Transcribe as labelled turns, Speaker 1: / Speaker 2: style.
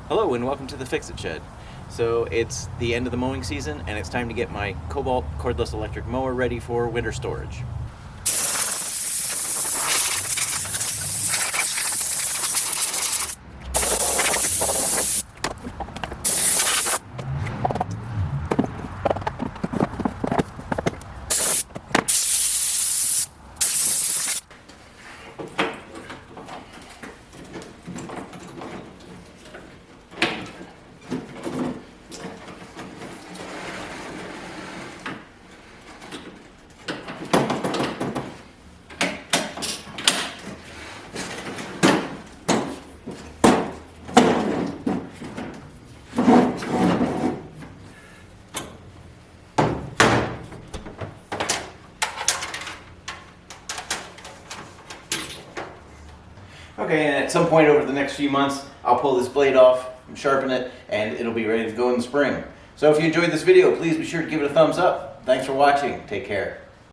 Speaker 1: Hello and welcome to the Fixit Shed. So it's the end of the mowing season and it's time to get my Kobalt cordless electric mower ready for winter storage. Okay, and at some point over the next few months, I'll pull this blade off, sharpen it, and it'll be ready to go in the spring. So if you enjoyed this video, please be sure to give it a thumbs up. Thanks for watching. Take care.